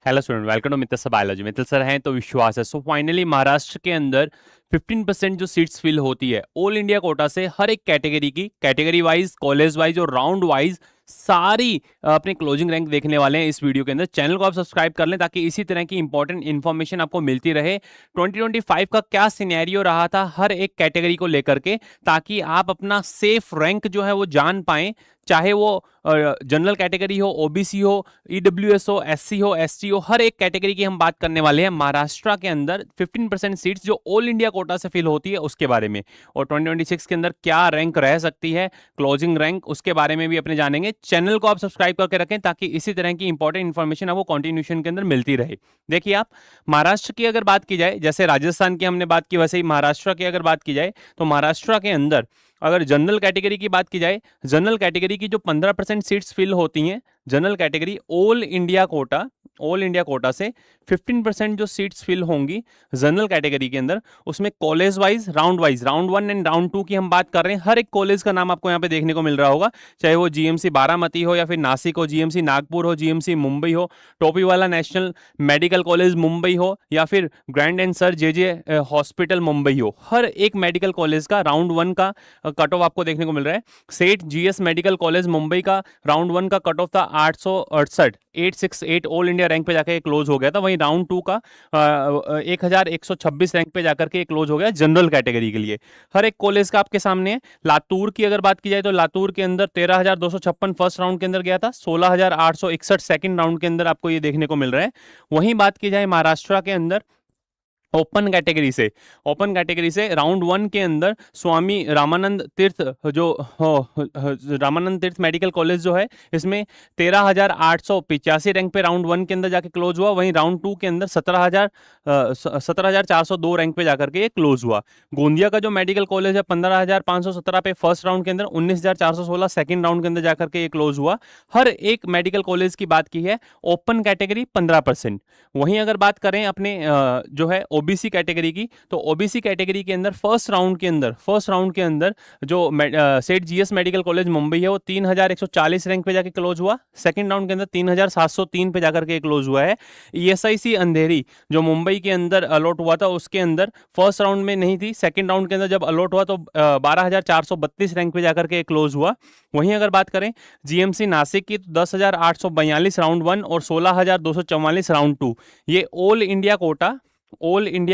Hello student, welcome to Mittal sir biology. Mittal sir हैं तो विश्वास है। सो फाइनली महाराष्ट्र के अंदर 15% जो सीट्स फिल होती है ऑल इंडिया कोटा से हर एक कैटेगरी की, कैटेगरी वाइज, कॉलेज वाइज और राउंड वाइज सारी अपने क्लोजिंग रैंक देखने वाले हैं इस वीडियो के अंदर। चैनल को आप सब्सक्राइब कर लें ताकि इसी तरह की इंपॉर्टेंट इन्फॉर्मेशन आपको मिलती रहे। 2025 का क्या सिनेरियो रहा था हर एक कैटेगरी को लेकर के, ताकि आप अपना सेफ रैंक जो है वो जान पाएं, चाहे वो जनरल कैटेगरी हो, ओबीसी हो, ईडब्ल्यूएस हो, एससी हो, एसटी हो, हर एक कैटेगरी की हम बात करने वाले हैं। महाराष्ट्र के अंदर 15% सीट्स जो ऑल इंडिया कोटा से फिल होती है उसके बारे में, और 2026 के अंदर क्या रैंक रह सकती है, क्लोजिंग रैंक, उसके बारे में भी अपने जानेंगे। चैनल को आप सब्सक्राइब करके रखें ताकि इसी तरह की इंपॉर्टेंट इंफॉर्मेशन आपको कंटिन्यूशन के अंदर मिलती रहे। देखिए, आप महाराष्ट्र की अगर बात की जाए, जैसे राजस्थान की हमने बात की, वैसे ही महाराष्ट्र की अगर बात की जाए तो महाराष्ट्र के अंदर अगर जनरल कैटेगरी की बात की जाए, जनरल कैटेगरी की जो 15% सीट्स फिल होती हैं, general category all India Kota से 15% जो सीट्स फिल होंगी जनरल कैटेगरी के अंदर, उसमें college wise, round 1 and round 2 की हम बात कर रहे हैं। हर एक कॉलेज का नाम आपको यहाँ पे देखने को मिल रहा होगा, चाहे वो जीएमसी बारामती हो या फिर नासिक हो, जीएमसी नागपुर हो, जीएमसी मुंबई हो, Topiwala national medical college Mumbai हो, या फिर grand and sir J hospital Mumbai हो। हर एक मेडिकल कॉलेज का राउंड 1 का कट ऑफ आपको देखने को मिल रहा है। सेठ जीएस मेडिकल कॉलेज मुंबई का राउंड 1 का कट ऑफ था 868 ऑल इंडिया रैंक पे जाकर क्लोज हो गया था। वहीं राउंड 2 का 1126 रैंक पे जाकर के क्लोज हो गया जनरल कैटेगरी के लिए। हर एक कॉलेज का आपके सामने है। लातूर की अगर बात की जाए तो लातूर के अंदर 13,256 फर्स्ट राउंड के अंदर गया था, 16,861 सेकंड राउंड के अंदर आपको ये देखने को मिल रहा है। वहीं बात की जाए महाराष्ट्र के अंदर ओपन कैटेगरी से राउंड 1 के अंदर स्वामी रामानंद तीर्थ रामानंद तीर्थ मेडिकल कॉलेज जो है, इसमें 13,885 रैंक पे राउंड 1 के अंदर जाके क्लोज हुआ। वहीं राउंड 2 के अंदर 17,402 रैंक पे जाकर के क्लोज हुआ। गोंदिया का जो मेडिकल कॉलेज है 15,517 पे फर्स्ट राउंड के अंदर, 19,416 सेकंड राउंड के अंदर जाकर के क्लोज हुआ। हर एक मेडिकल कॉलेज की बात की है। Open category 15%। वहीं अगर बात करें अपने जो है ओबीसी कैटेगरी की, तो ओबीसी कैटेगरी के अंदर फर्स्ट राउंड के अंदर जो सेठ जीएस मेडिकल कॉलेज मुंबई है वो 3,140 रैंक पे जाके क्लोज हुआ। सेकंड राउंड के अंदर 3,703 पे जाकर के क्लोज हुआ है। ईएसआईसी अंधेरी जो मुंबई के अंदर अलॉट हुआ था, उसके अंदर फर्स्ट राउंड में नहीं थी, सेकंड राउंड के अंदर जब अलॉट हुआ तो 12,432 रैंक पे जाकर के क्लोज हुआ। वहीं अगर बात करें जीएमसी नासिक की, तो 10,842 राउंड 1 और 16,244 राउंड 2। ये ऑल इंडिया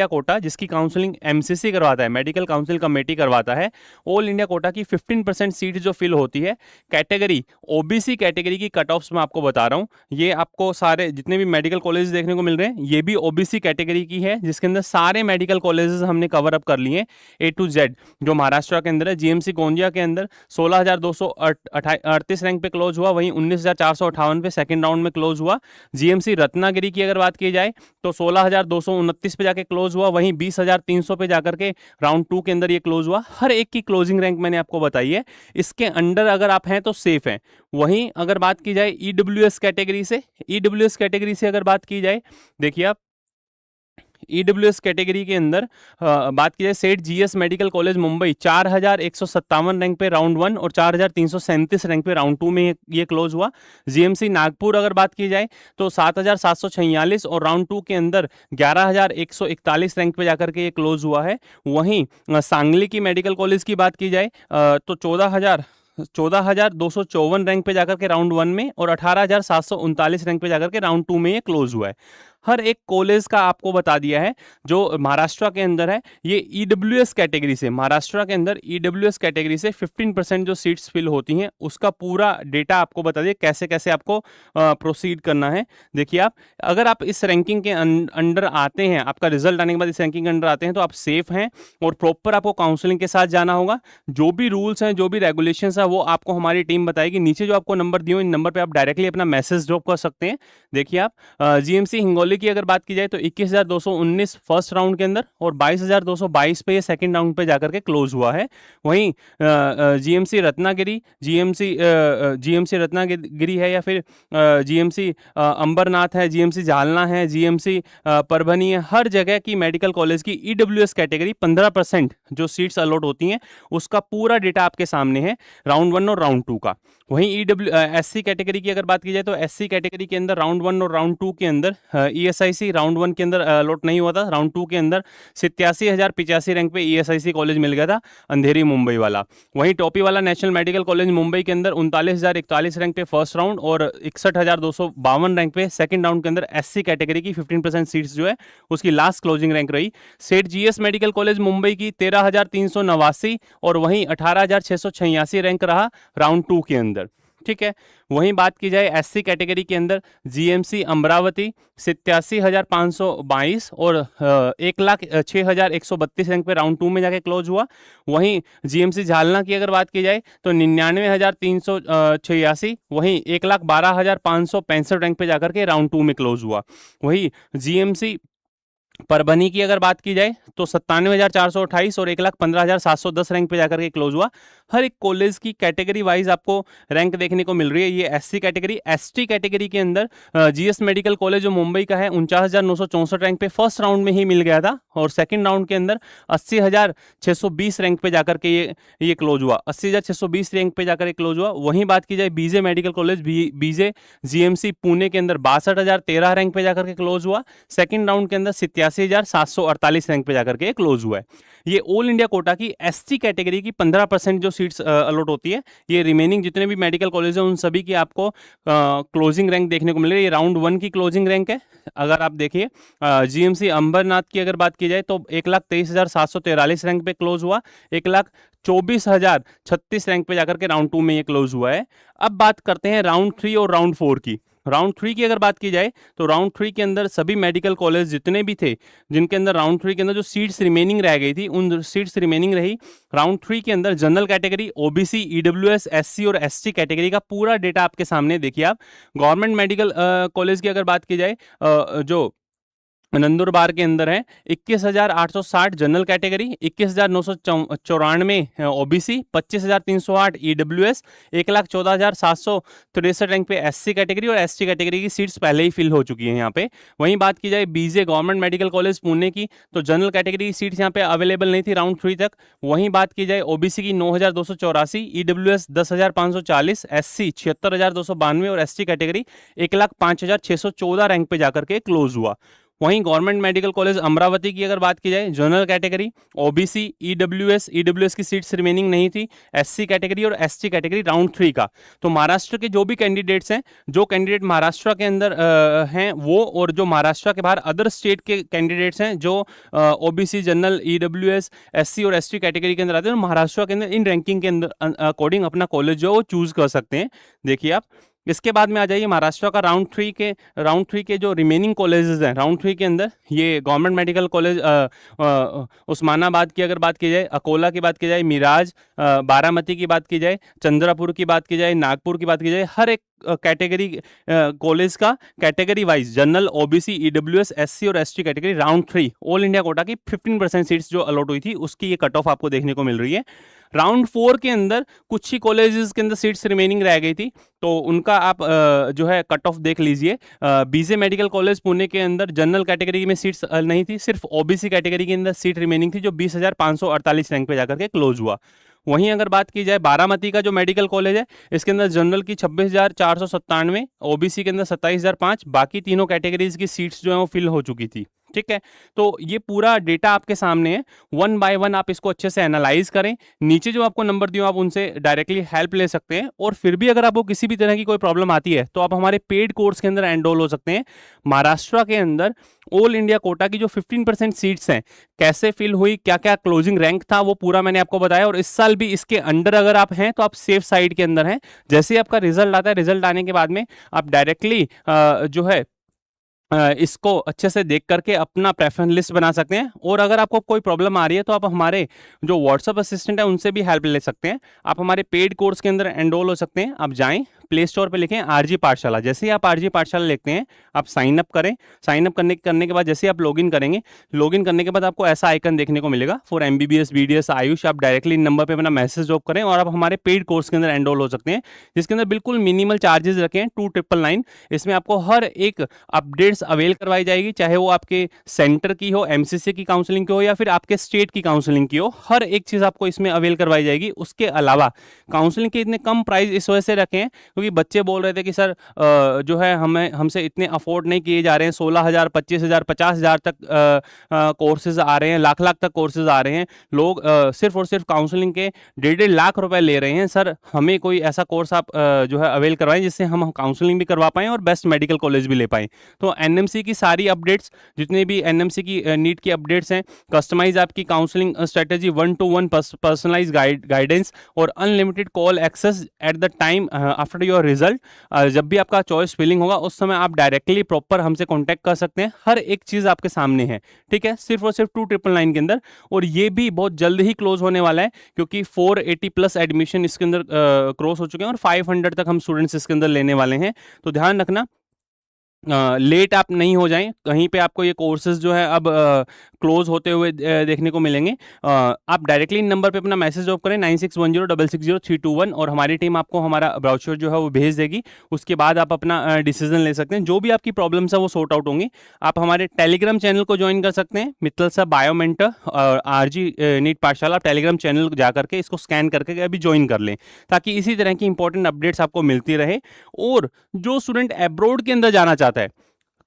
कोटा जिसकी काउंसलिंग एमसीसी करवाता है, मेडिकल काउंसिल कमेटी करवाता है, ऑल इंडिया कोटा की 15% सीट जो फिल होती है। कैटेगरी ओबीसी कैटेगरी की कट ऑफ्स मैं आपको बता रहा हूं। ये आपको सारे जितने भी मेडिकल कॉलेज देखने को मिल रहे हैं, ये भी ओबीसी कैटेगरी की है, जिसके अंदर सारे मेडिकल कॉलेजेस हमने कवर अप कर लिए A to Z जो महाराष्ट्र के अंदर है। जीएमसी गोंदिया के अंदर 16,238 रैंक पे क्लोज हुआ, वहीं 19,458 पे सेकेंड राउंड में क्लोज हुआ। जीएमसी रत्नागिरी की अगर बात की जाए तो 16,229 पे जाके क्लोज हुआ, वहीं 20,300 पे जाकर के राउंड 2 के अंदर ये क्लोज हुआ। हर एक की क्लोजिंग रैंक मैंने आपको बताई है। इसके अंडर अगर आप हैं तो सेफ हैं। वहीं अगर बात की जाए ईडब्ल्यूएस कैटेगरी से अगर बात की जाए, देखिए आप ईडब्ल्यूएस कैटेगरी के अंदर बात की जाए, सेठ GS medical college Mumbai 4,157 rank पे राउंड 1 और 4,337 रैंक पे राउंड 2 में ये क्लोज हुआ। जीएमसी नागपुर अगर बात की जाए तो 7,746 और राउंड 2 के अंदर 11,141 रैंक पे जाकर के ये क्लोज हुआ है। वहीं सांगली की मेडिकल कॉलेज की बात की जाए तो 14,254 रैंक पे जाकर के राउंड 1 में और 18,739 रैंक पे जाकर के राउंड 2 में ये क्लोज हुआ है। हर एक कॉलेज का आपको बता दिया है जो महाराष्ट्र के अंदर है। ये ईडब्ल्यूएस कैटेगरी से, महाराष्ट्र के अंदर ईडब्ल्यूएस कैटेगरी से 15% जो सीट्स फिल होती हैं उसका पूरा डेटा आपको बता दिए, कैसे कैसे आपको प्रोसीड करना है। देखिए, आप अगर आप इस रैंकिंग के अंडर आते हैं, आपका रिजल्ट आने के बाद इस रैंकिंग के अंडर आते हैं, तो आप सेफ हैं और प्रॉपर आपको काउंसलिंग के साथ जाना होगा। जो भी रूल्स हैं, जो भी रेगुलेशंस है, वो आपको हमारी टीम बताएगी। नीचे जो आपको नंबर दिए, इन नंबर पर आप डायरेक्टली अपना मैसेज ड्रॉप कर सकते हैं। देखिए, आप जीएमसी हिंगोली कोहली की अगर बात की जाए तो 21,219 फर्स्ट राउंड के अंदर और 22,222 पे ये सेकंड राउंड पे जाकर के क्लोज हुआ है। वहीं जीएमसी रत्नागिरी, जीएमसी रत्नागिरी है या फिर जीएमसी अंबरनाथ है, जीएमसी जालना है, जीएमसी परभनी है, हर जगह की मेडिकल कॉलेज की ईडब्ल्यूएस कैटेगरी 15% जो सीट्स अलॉट होती हैं उसका पूरा डेटा आपके सामने है राउंड 1 और राउंड 2 का। वहीं एससी कैटेगरी की अगर बात की जाए तो एससी कैटेगरी के अंदर राउंड 1 और राउंड 2 के अंदर ईएसआईसी राउंड 1 के अंदर अलॉट नहीं हुआ था, राउंड 2 के अंदर 87,085 रैंक पे ईएसआईसी कॉलेज मिल गया था, अंधेरी मुंबई वाला। वहीं टोपी वाला नेशनल मेडिकल कॉलेज मुंबई के अंदर 39,041 रैंक पे फर्स्ट राउंड और 61,252 रैंक पे सेकंड राउंड के अंदर एससी कैटेगरी की 15% सीट्स जो है उसकी लास्ट क्लोजिंग रैंक रही। सेठ जीएस मेडिकल कॉलेज मुंबई की 13,389 और वहीं 18,686 रैंक रहा राउंड 2 के अंदर। ठीक है, वहीं बात की जाए एससी कैटेगरी के अंदर जीएमसी अमरावती 87,522 और 1,06,132 रैंक पे राउंड 2 में जाके क्लोज हुआ। वहीं जीएमसी झालना की अगर बात की जाए तो 99,386, वहीं 1,12,565 रैंक पे जाकर के राउंड 2 में क्लोज हुआ। वहीं जीएमसी परभनी की अगर बात की जाए तो 97,428 और 1,15,710 रैंक पे जाकर के क्लोज हुआ। हर एक कॉलेज की कैटेगरी वाइज आपको रैंक देखने को मिल रही है। ये एससी कैटेगरी, एसटी कैटेगरी के अंदर जीएस मेडिकल कॉलेज जो मुंबई का है 49,964 रैंक पे फर्स्ट राउंड में ही मिल गया था और सेकंड राउंड के अंदर 80,620 रैंक पे जाकर के ये क्लोज हुआ, 80,620 रैंक पे जाकर क्लोज हुआ। वहीं बात की जाए बीजे मेडिकल कॉलेज बीजे जीएमसी पुणे के अंदर 62,013 रैंक पे जाकर के क्लोज हुआ, सेकंड राउंड के अंदर 87,748 रैंक पे जाकर के क्लोज हुआ है। ये ऑल इंडिया कोटा की एसटी कैटेगरी की 15% जो सीट्स अलॉट होती है, ये रिमेनिंग जितने भी मेडिकल कॉलेज हैं उन सभी की आपको क्लोजिंग रैंक देखने को मिल रही है। ये राउंड 1 की क्लोजिंग रैंक है। अगर आप देखिए जीएमसी अंबरनाथ की अगर बात की जाए तो 1,23,743 रैंक पे क्लोज हुआ, 1,24,036 रैंक पे जाकर के राउंड 2 में ये क्लोज हुआ है। अब बात करते हैं राउंड 3 और राउंड 4 की। राउंड 3 की अगर बात की जाए तो राउंड 3 के अंदर सभी मेडिकल कॉलेज जितने भी थे जिनके अंदर राउंड 3 के अंदर जो सीट्स रिमेनिंग रह गई थी उन सीट्स रिमेनिंग रही। राउंड 3 के अंदर general category, OBC, EWS, SC और एसटी कैटेगरी का पूरा डेटा आपके सामने देखिए आप। गवर्नमेंट मेडिकल कॉलेज की अगर बात की जाए जो नंदुरबार के अंदर है 21,860 general category, 21,994 OBC, 25,308 EWS, 1,14,763 rank पे एससी कैटेगरी और एसटी कैटेगरी की सीट्स पहले ही फिल हो चुकी हैं यहाँ पे। वहीं बात की जाए बीजे गवर्नमेंट मेडिकल कॉलेज पुणे की तो जनरल कैटेगरी की सीट्स यहाँ पे अवेलेबल नहीं थी राउंड 3 तक। वहीं बात की जाए ओबीसी की 9,284, ईडब्ल्यूएस 10,540, एससी 76,292 और एसटी कैटेगरी 1,05,614 रैंक पे जाकर के क्लोज हुआ। वहीं गवर्नमेंट मेडिकल कॉलेज अमरावती की अगर बात की जाए जनरल कैटेगरी, ओबीसी, ईडब्ल्यूएस की सीट्स रिमेनिंग नहीं थी, एससी कैटेगरी और एसटी कैटेगरी राउंड 3 का। तो महाराष्ट्र के जो भी कैंडिडेट्स हैं, जो कैंडिडेट महाराष्ट्र के अंदर हैं वो, और जो महाराष्ट्र के बाहर अदर स्टेट के कैंडिडेट्स हैं जो ओबीसी, जनरल, ईडब्ल्यूएस, एससी और एसटी कैटेगरी के अंदर आते हैं, महाराष्ट्र के अंदर इन रैंकिंग के अंदर अकॉर्डिंग अपना कॉलेज जो है वो चूज कर सकते हैं। देखिए आप इसके बाद में आ जाइए महाराष्ट्र का राउंड 3 के जो रिमेनिंग कॉलेजेस हैं राउंड 3 के अंदर, ये गवर्नमेंट मेडिकल कॉलेज उस्मानाबाद की अगर बात की जाए, अकोला की बात की जाए, मिराज, बारामती की बात की जाए, चंद्रपुर की बात की जाए, नागपुर की बात की जाए, हर एक कैटेगरी कॉलेज का category wise general, OBC, EWS, SC और ST category round 3 all India quota की 15% सीट्स जो अलॉट हुई थी उसकी ये कट ऑफ आपको देखने को मिल रही है। राउंड 4 के अंदर कुछ ही कॉलेजेस के अंदर सीट्स रिमेनिंग रह गई थी तो उनका आप जो है कट ऑफ देख लीजिए। बीजे मेडिकल कॉलेज पुणे के अंदर जनरल कैटेगरी में सीट्स नहीं थी, सिर्फ ओबीसी कैटेगरी के अंदर सीट रिमेनिंग थी जो 20,548 रैंक पे जाकर के क्लोज हुआ। वहीं अगर बात की जाए बारामती का जो मेडिकल कॉलेज है, इसके अंदर जनरल की 26,497, ओबीसी के अंदर 27,005, बाकी तीनों कैटेगरीज की सीट्स जो है वो फिल हो चुकी थी। ठीक है, तो ये पूरा डेटा आपके सामने है, 1 बाय 1 आप इसको अच्छे से एनालाइज करें। नीचे जो आपको नंबर दिए आप उनसे डायरेक्टली हेल्प ले सकते हैं, और फिर भी अगर आपको किसी भी तरह की कोई प्रॉब्लम आती है तो आप हमारे पेड कोर्स के अंदर एनरोल हो सकते हैं। महाराष्ट्र के अंदर ऑल इंडिया कोटा की जो 15% सीट्स हैं कैसे फिल हुई, क्या क्या क्लोजिंग रैंक था, वो पूरा मैंने आपको बताया। और इस साल भी इसके अंडर अगर आप हैं तो आप सेफ साइड के अंदर हैं। जैसे ही आपका रिजल्ट आता है, रिजल्ट आने के बाद में आप डायरेक्टली जो है इसको अच्छे से देख करके अपना प्रेफरेंस लिस्ट बना सकते हैं। और अगर आपको कोई प्रॉब्लम आ रही है तो आप हमारे जो व्हाट्सएप असिस्टेंट है उनसे भी हेल्प ले सकते हैं। आप हमारे पेड कोर्स के अंदर एनरोल हो सकते हैं। आप जाएं, प्ले स्टोर पे लिखें आरजी पाठशाला। जैसे ही आप आरजी पाठशाला लिखते हैं, आप साइन अप करें। साइन अप करने के बाद जैसे ही आप लॉगिन करेंगे, लॉगिन करने के बाद आपको ऐसा आइकन देखने को मिलेगा फॉर एमबीबीएस, बीडीएस, आयुष। आप डायरेक्टली इन नंबर पे अपना मैसेज ड्रॉप करें और आप हमारे पेड कोर्स के अंदर एनरोल हो सकते हैं, जिसके अंदर बिल्कुल मिनिमल चार्जेस रखे हैं 2999। इसमें आपको हर एक अपडेट्स अवेल करवाई जाएगी, चाहे वो आपके सेंटर की हो, एमसीसी की काउंसलिंग की हो या फिर आपके स्टेट की काउंसलिंग की हो, हर एक चीज आपको इसमें अवेल करवाई जाएगी। उसके अलावा काउंसलिंग के इतने कम प्राइस इस वजह से रखे हैं क्योंकि बच्चे बोल रहे थे कि सर जो है हमसे इतने अफोर्ड नहीं किए जा रहे हैं, 16,000, 25,000, 50,000 तक कोर्सेज आ रहे हैं, लाख लाख तक कोर्सेज आ रहे हैं। लोग सिर्फ और सिर्फ काउंसलिंग के 1.5 लाख रुपए ले रहे हैं। सर हमें कोई ऐसा कोर्स आप जो है अवेल करवाएं जिससे हम काउंसलिंग भी करवा पाएं और बेस्ट मेडिकल कॉलेज भी ले पाएं। तो एनएमसी की सारी अपडेट्स, जितने भी एनएमसी की नीट की अपडेट्स हैं, कस्टमाइज आपकी counselling strategy, 1-to-1 personalise guidance और unlimited call access at the time after your result. जब भी आपका चॉइस फिलिंग होगा उस समय आप डायरेक्टली प्रॉपर हमसे कॉन्टैक्ट कर सकते हैं। हर एक चीज आपके सामने है, ठीक है, सिर्फ और सिर्फ 2999 के अंदर। और ये भी बहुत जल्द ही क्लोज होने वाला है क्योंकि 480 प्लस एडमिशन इसके अंदर क्रॉस हो चुके हैं और 500 तक हम स्टूडेंट्स इसके अंदर लेने वाले हैं। तो ध्यान रखना, लेट आप नहीं हो जाएं कहीं पे। आपको ये कोर्सेज जो है अब क्लोज होते हुए देखने को मिलेंगे। आप डायरेक्टली इन नंबर पे अपना मैसेज ड्रॉप करें 9610660321 और हमारी टीम आपको हमारा ब्राउचर जो है वो भेज देगी। उसके बाद आप अपना डिसीजन ले सकते हैं। जो भी आपकी प्रॉब्लम्स है वो सॉर्ट आउट होंगी। आप हमारे टेलीग्राम चैनल को ज्वाइन कर सकते हैं, मित्तल सा बायोमेंटर और आरजी नीट पाठशाला। आप टेलीग्राम चैनल जा करके इसको स्कैन करके अभी ज्वाइन कर लें ताकि इसी तरह की इंपॉर्टेंट अपडेट्स आपको मिलती रहे। और जो स्टूडेंट एब्रोड के अंदर जाना चाहता है,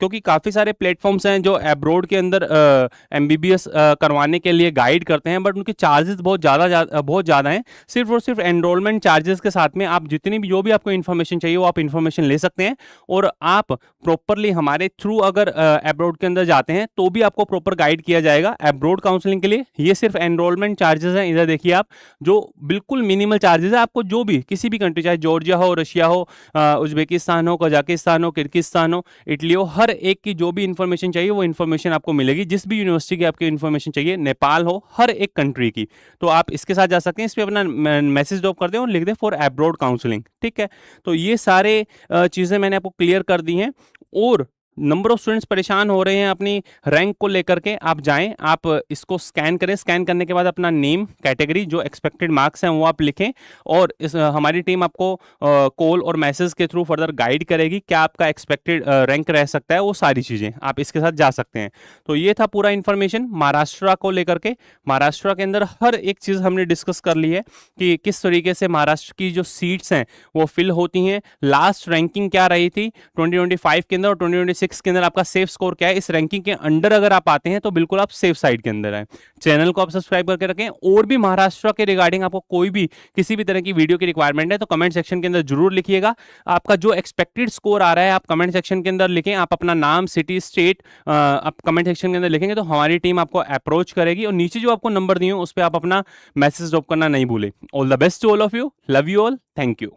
क्योंकि काफ़ी सारे प्लेटफॉर्म्स हैं जो अब्रोड के अंदर एमबीबीएस करवाने के लिए गाइड करते हैं, बट उनके चार्जेस बहुत ज़्यादा हैं। सिर्फ और सिर्फ एनरोलमेंट चार्जेस के साथ में आप जितनी भी जो भी आपको इन्फॉर्मेशन चाहिए वो आप इन्फॉर्मेशन ले सकते हैं। और आप प्रॉपरली हमारे थ्रू अगर अब्रोड के अंदर जाते हैं तो भी आपको प्रॉपर गाइड किया जाएगा अब्रोड काउंसलिंग के लिए। ये सिर्फ एनरोलमेंट चार्जेस हैं, इधर देखिए आप, जो बिल्कुल मिनिमल चार्जेस है। आपको जो भी किसी भी कंट्री, चाहे जॉर्जिया हो, रशिया हो, उज्बेकिस्तान हो, कजाकिस्तान हो, किर्गिस्तान हो, इटली हो, हर एक की जो भी इंफॉर्मेशन चाहिए वो इंफॉर्मेशन आपको मिलेगी। जिस भी यूनिवर्सिटी की आपकी इंफॉर्मेशन चाहिए, नेपाल हो, हर एक कंट्री की, तो आप इसके साथ जा सकते हैं। इस पे अपना मैसेज ड्रॉप कर दें और लिख दें फॉर अब्रोड काउंसलिंग, ठीक है। तो ये सारे चीजें मैंने आपको क्लियर कर दी हैं। और नंबर ऑफ स्टूडेंट्स परेशान हो रहे हैं अपनी रैंक को लेकर के, आप जाएं, आप इसको स्कैन करें। स्कैन करने के बाद अपना नेम, कैटेगरी, जो एक्सपेक्टेड मार्क्स हैं वो आप लिखें और हमारी टीम आपको कॉल और मैसेज के थ्रू फर्दर गाइड करेगी क्या आपका एक्सपेक्टेड रैंक रह सकता है। वो सारी चीज़ें आप इसके साथ जा सकते हैं। तो ये था पूरा इन्फॉर्मेशन महाराष्ट्र को लेकर के। महाराष्ट्र के अंदर हर एक चीज़ हमने डिस्कस कर ली है कि किस तरीके से महाराष्ट्र की जो सीट्स हैं वो फिल होती हैं, लास्ट रैंकिंग क्या रही थी 2025 के अंदर और 2026 के अंदर आपका सेफ स्कोर क्या है। इस रैंकिंग के अंडर अगर आप आते हैं तो बिल्कुल आप सेफ साइड के अंदर हैं। चैनल को आप सब्सक्राइब करके रखें। और भी महाराष्ट्र के रिगार्डिंग आपको कोई भी किसी भी तरह की वीडियो की रिक्वायरमेंट है तो कमेंट सेक्शन के अंदर जरूर लिखिएगा। आपका जो एक्सपेक्टेड स्कोर आ रहा है आप कमेंट सेक्शन के अंदर लिखें। आप अपना नाम, सिटी, स्टेट आप कमेंट सेक्शन के अंदर लिखेंगे तो हमारी टीम आपको अप्रोच करेगी। और नीचे जो आपको नंबर दिए उस पर आप अपना मैसेज ड्रॉप करना नहीं भूलें। All the best to all of you, love you all, thank you.